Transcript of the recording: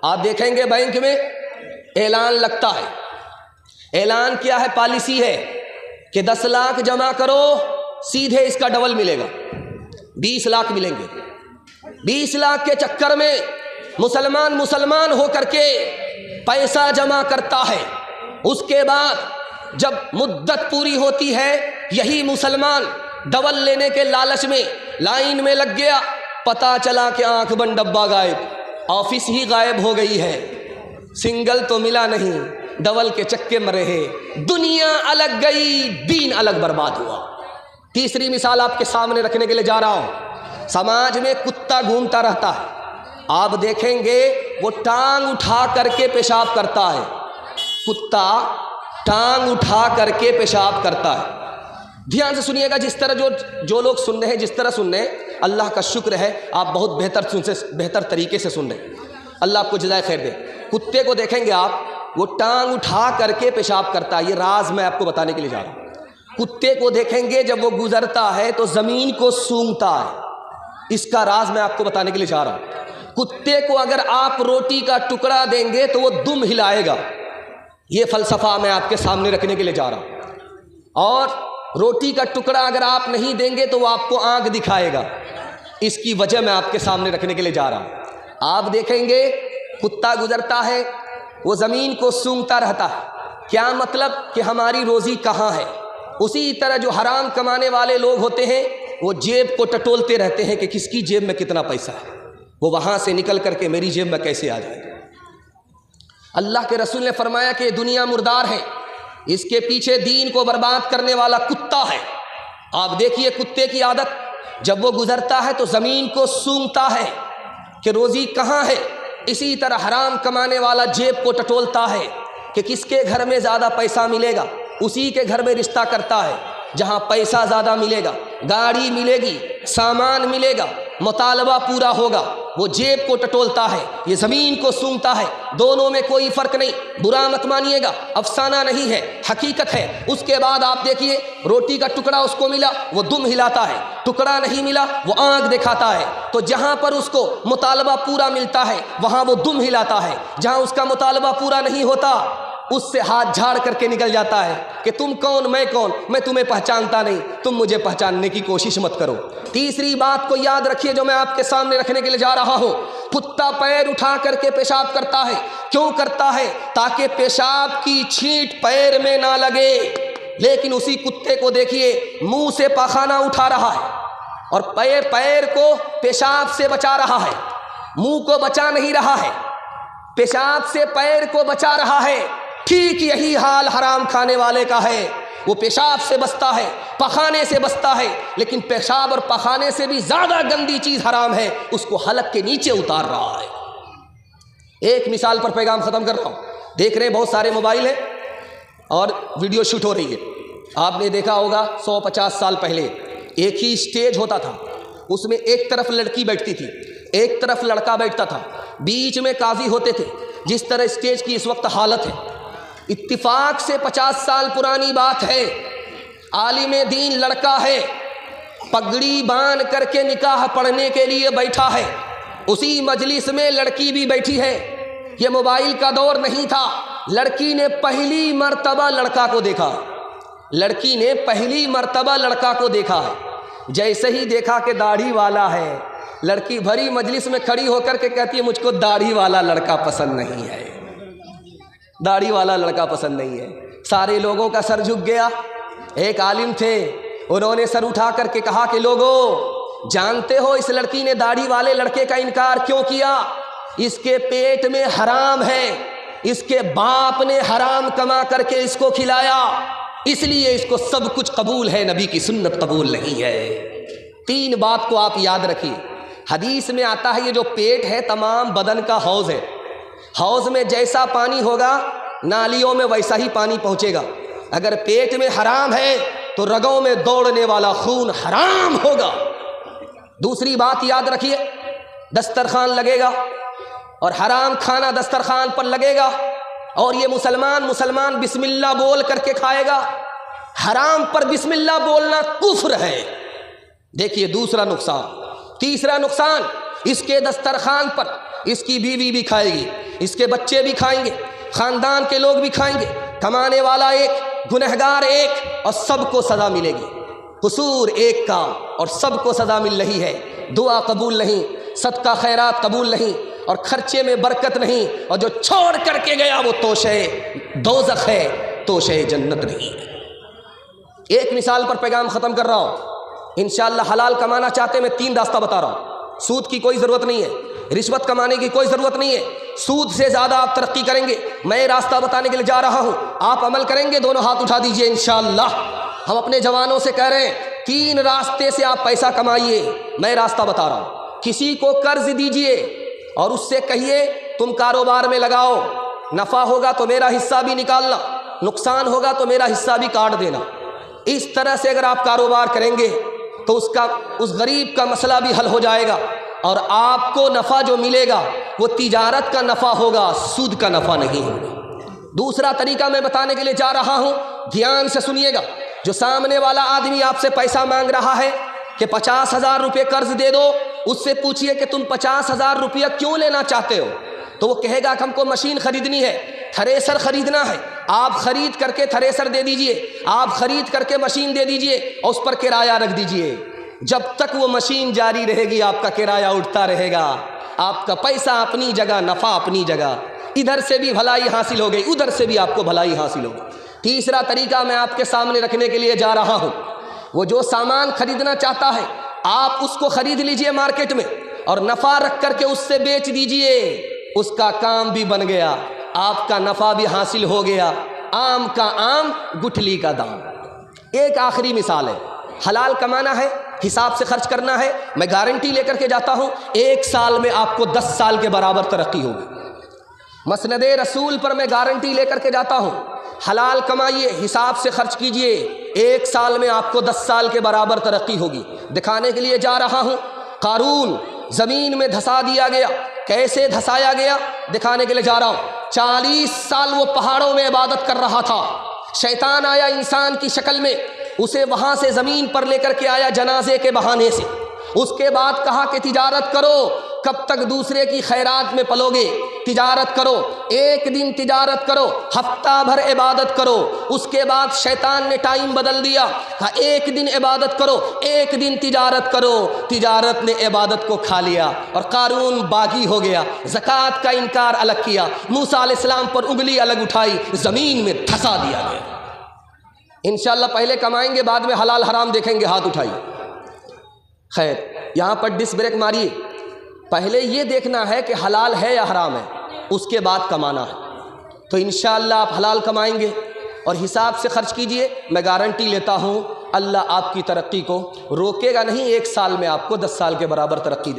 آپ دیکھیں گے بینک میں اعلان لگتا ہے. اعلان کیا ہے؟ پالیسی ہے کہ 10 لاکھ جمع کرو سیدھے اس کا ڈبل ملے گا، 20 لاکھ ملیں گے. 20 لاکھ کے چکر میں مسلمان ہو کر کے پیسہ جمع کرتا ہے. اس کے بعد جب مدت پوری ہوتی ہے، یہی مسلمان ڈبل لینے کے لالچ میں لائن میں لگ گیا، پتا چلا کہ آنکھ بند ڈبہ غائب، آفس ہی غائب ہو گئی ہے، سنگل تو ملا نہیں، ڈبل کے چکے میں رہے، دنیا الگ گئی، دین الگ برباد ہوا. تیسری مثال آپ کے سامنے رکھنے کے لیے جا رہا ہوں. سماج میں کتا گھومتا رہتا ہے، آپ دیکھیں گے وہ ٹانگ اٹھا کر کے پیشاب کرتا ہے. کتا ٹانگ اٹھا کر کے پیشاب کرتا ہے. دھیان سے سنیے گا، جس طرح جو لوگ سن رہے ہیں، جس طرح سن رہے ہیں، اللہ کا شکر ہے آپ بہت بہتر طریقے سے سن رہے ہیں. اللہ آپ کو جزائے خیر دے. کتے کو دیکھیں گے آپ، وہ ٹانگ اٹھا کر کے پیشاب کرتا ہے. یہ راز میں آپ کو بتانے کے لیے جا رہا ہوں. کتے کو دیکھیں گے جب وہ گزرتا ہے تو زمین کو سونگھتا ہے. اس کا راز میں آپ کو بتانے کے لیے جا رہا ہوں. کتے کو اگر آپ روٹی کا ٹکڑا دیں گے تو وہ دم ہلائے گا. یہ فلسفہ میں آپ کے سامنے رکھنے کے لیے جا رہا ہوں. اور روٹی کا ٹکڑا اگر آپ نہیں دیں گے تو وہ آپ کو آنکھ دکھائے گا. اس کی وجہ میں آپ کے سامنے رکھنے کے لیے جا رہا ہوں. آپ دیکھیں گے کتا گزرتا ہے، وہ زمین کو سونگھتا رہتا ہے. کیا مطلب کہ ہماری روزی کہاں ہے؟ اسی طرح جو حرام کمانے والے لوگ ہوتے ہیں وہ جیب کو ٹٹولتے رہتے ہیں کہ کس کی جیب میں کتنا پیسہ ہے، وہ وہاں سے نکل کر کے میری جیب میں کیسے آ جائے گا. اللہ کے رسول نے فرمایا کہ دنیا مردار ہے، اس کے پیچھے دین کو برباد کرنے والا کتا ہے. آپ دیکھیے کتے کی عادت، جب وہ گزرتا ہے تو زمین کو سونگھتا ہے کہ روزی کہاں ہے. اسی طرح حرام کمانے والا جیب کو ٹٹولتا ہے کہ کس کے گھر میں زیادہ پیسہ ملے گا، اسی کے گھر میں رشتہ کرتا ہے. جہاں پیسہ زیادہ ملے گا، گاڑی ملے گی، سامان ملے گا، مطالبہ پورا ہوگا، وہ جیب کو ٹٹولتا ہے، یہ زمین کو سونگھتا ہے. دونوں میں کوئی فرق نہیں، برا مت مانیے گا، افسانہ نہیں ہے، حقیقت ہے. اس کے بعد آپ دیکھیے روٹی کا ٹکڑا اس کو ملا، وہ دم ہلاتا ہے، ٹکڑا نہیں ملا وہ آنکھ دکھاتا ہے. تو جہاں پر اس کو مطالبہ پورا ملتا ہے وہاں وہ دم ہلاتا ہے، جہاں اس کا مطالبہ پورا نہیں ہوتا اس سے ہاتھ جھاڑ کر کے نکل جاتا ہے کہ تم کون میں کون، میں تمہیں پہچانتا نہیں، تم مجھے پہچاننے کی کوشش مت کرو. تیسری بات کو یاد رکھیے جو میں آپ کے سامنے رکھنے کے لیے جا رہا ہوں. کتا پیر اٹھا کر کے پیشاب کرتا ہے. کیوں کرتا ہے؟ تاکہ پیشاب کی چھینٹ پیر میں نہ لگے. لیکن اسی کتے کو دیکھیے منہ سے پاخانہ اٹھا رہا ہے اور پیر کو پیشاب سے بچا رہا ہے، منہ کو بچا نہیں رہا ہے، پیشاب سے پیر کو بچا رہا ہے. ٹھیک یہی حال حرام کھانے والے کا ہے. وہ پیشاب سے بچتا ہے، پخانے سے بچتا ہے، لیکن پیشاب اور پخانے سے بھی زیادہ گندی چیز حرام ہے، اس کو حلق کے نیچے اتار رہا ہے. ایک مثال پر پیغام ختم کر رہا ہوں. دیکھ رہے ہیں بہت سارے موبائل ہیں اور ویڈیو شوٹ ہو رہی ہے. آپ نے دیکھا ہوگا 150 سال پہلے ایک ہی اسٹیج ہوتا تھا، اس میں ایک طرف لڑکی بیٹھتی تھی، ایک طرف لڑکا بیٹھتا تھا، بیچ میں قاضی ہوتے تھے. جس طرح اسٹیج کی اس وقت حالت ہے، اتفاق سے 50 سال پرانی بات ہے. عالم دین لڑکا ہے، پگڑی باندھ کر کے نکاح پڑھنے کے لیے بیٹھا ہے. اسی مجلس میں لڑکی بھی بیٹھی ہے. یہ موبائل کا دور نہیں تھا. لڑکی نے پہلی مرتبہ لڑکا کو دیکھا، لڑکی نے پہلی مرتبہ لڑکا کو دیکھا ہے. جیسے ہی دیکھا کہ داڑھی والا ہے، لڑکی بھری مجلس میں کھڑی ہو کر کے کہتی ہے مجھ کو داڑھی والا لڑکا پسند نہیں ہے، داڑھی والا لڑکا پسند نہیں ہے. سارے لوگوں کا سر جھک گیا. ایک عالم تھے، انہوں نے سر اٹھا کر کے کہا کہ لوگوں جانتے ہو اس لڑکی نے داڑھی والے لڑکے کا انکار کیوں کیا؟ اس کے پیٹ میں حرام ہے، اس کے باپ نے حرام کما کر کے اس کو کھلایا، اس لیے اس کو سب کچھ قبول ہے، نبی کی سنت قبول نہیں ہے. 3 بات کو آپ یاد رکھیے. حدیث میں آتا ہے یہ جو پیٹ ہے تمام بدن کا حوض ہے. حوض میں جیسا پانی ہوگا نالیوں میں ویسا ہی پانی پہنچے گا. اگر پیٹ میں حرام ہے تو رگوں میں دوڑنے والا خون حرام ہوگا. دوسری بات یاد رکھیے، دسترخوان لگے گا اور حرام کھانا دسترخوان پر لگے گا اور یہ مسلمان بسم اللہ بول کر کے کھائے گا. حرام پر بسم اللہ بولنا کفر ہے. دیکھیے دوسرا نقصان. تیسرا نقصان، اس کے دسترخوان پر اس کی بیوی بھی کھائے گی، اس کے بچے بھی کھائیں گے، خاندان کے لوگ بھی کھائیں گے، کمانے والا ایک، گنہگار ایک، اور سب کو سزا ملے گی۔ قصور ایک کا اور سب کو سزا مل رہی ہے۔ دعا قبول نہیں، صدقہ خیرات قبول نہیں، اور خرچے میں برکت نہیں، اور جو چھوڑ کر کے گیا وہ توشے دوزخ ہے، توشے جنت نہیں ہے۔ ایک مثال پر پیغام ختم کر رہا ہوں۔ انشاءاللہ حلال کمانا چاہتے میں 3 راستہ بتا رہا ہوں۔ سود کی کوئی ضرورت نہیں ہے، رشوت کمانے کی کوئی ضرورت نہیں ہے، سود سے زیادہ آپ ترقی کریں گے۔ میں راستہ بتانے کے لیے جا رہا ہوں، آپ عمل کریں گے، دونوں ہاتھ اٹھا دیجئے انشاءاللہ۔ ہم اپنے جوانوں سے کہہ رہے ہیں 3 راستے سے آپ پیسہ کمائیے۔ میں راستہ بتا رہا ہوں۔ کسی کو قرض دیجئے اور اس سے کہیے تم کاروبار میں لگاؤ، نفع ہوگا تو میرا حصہ بھی نکالنا، نقصان ہوگا تو میرا حصہ بھی کاٹ دینا۔ اس طرح سے اگر آپ کاروبار کریں گے تو اس غریب کا مسئلہ بھی حل ہو جائے گا، اور آپ کو نفع جو ملے گا وہ تجارت کا نفع ہوگا، سود کا نفع نہیں ہوگا۔ دوسرا طریقہ میں بتانے کے لیے جا رہا ہوں، دھیان سے سنیے گا۔ جو سامنے والا آدمی آپ سے پیسہ مانگ رہا ہے کہ 50,000 روپے قرض دے دو، اس سے پوچھئے کہ تم 50,000 روپیہ کیوں لینا چاہتے ہو؟ تو وہ کہے گا کہ ہم کو مشین خریدنی ہے، تھریسر خریدنا ہے۔ آپ خرید کر کے تھریسر دے دیجئے، آپ خرید کر کے مشین دے دیجئے، اور اس پر کرایہ رکھ دیجئے۔ جب تک وہ مشین جاری رہے گی آپ کا کرایہ اٹھتا رہے گا، آپ کا پیسہ اپنی جگہ، نفع اپنی جگہ، ادھر سے بھی بھلائی حاصل ہو گئی، ادھر سے بھی آپ کو بھلائی حاصل ہوگی۔ تیسرا طریقہ میں آپ کے سامنے رکھنے کے لیے جا رہا ہوں۔ وہ جو سامان خریدنا چاہتا ہے آپ اس کو خرید لیجئے مارکیٹ میں، اور نفع رکھ کر کے اس سے بیچ دیجئے، اس کا کام بھی بن گیا، آپ کا نفع بھی حاصل ہو گیا۔ آم کا آم، گٹھلی کا دام۔ ایک آخری مثال ہے، حلال کمانا ہے، حساب سے خرچ کرنا ہے۔ میں گارنٹی لے کر کے جاتا ہوں 1 سال میں آپ کو 10 سال کے برابر ترقی ہوگی۔ مسند رسول پر میں گارنٹی لے کر کے جاتا ہوں، حلال کمائیے، حساب سے خرچ کیجئے، 1 سال میں آپ کو 10 سال کے برابر ترقی ہوگی۔ دکھانے کے لیے جا رہا ہوں، قارون زمین میں دھسا دیا گیا۔ کیسے دھسایا گیا دکھانے کے لیے جا رہا ہوں۔ 40 سال وہ پہاڑوں میں عبادت کر رہا تھا، شیطان آیا انسان کی شکل میں، اسے وہاں سے زمین پر لے کر کے آیا جنازے کے بہانے سے۔ اس کے بعد کہا کہ تجارت کرو، کب تک دوسرے کی خیرات میں پلو گے؟ تجارت کرو، 1 دن تجارت کرو، ہفتہ بھر عبادت کرو۔ اس کے بعد شیطان نے ٹائم بدل دیا، کہا 1 دن عبادت کرو، 1 دن تجارت کرو۔ تجارت نے عبادت کو کھا لیا اور قارون باغی ہو گیا، زکوٰۃ کا انکار الگ کیا، موسیٰ علیہ السلام پر انگلی الگ اٹھائی، زمین میں دھسا دیا گیا۔ انشاءاللہ پہلے کمائیں گے، بعد میں حلال حرام دیکھیں گے، ہاتھ اٹھائیے۔ خیر، یہاں پر ڈس بریک ماریے۔ پہلے یہ دیکھنا ہے کہ حلال ہے یا حرام ہے، اس کے بعد کمانا ہے۔ تو انشاءاللہ آپ حلال کمائیں گے اور حساب سے خرچ کیجئے۔ میں گارنٹی لیتا ہوں اللہ آپ کی ترقی کو روکے گا نہیں، 1 سال میں آپ کو 10 سال کے برابر ترقی دے۔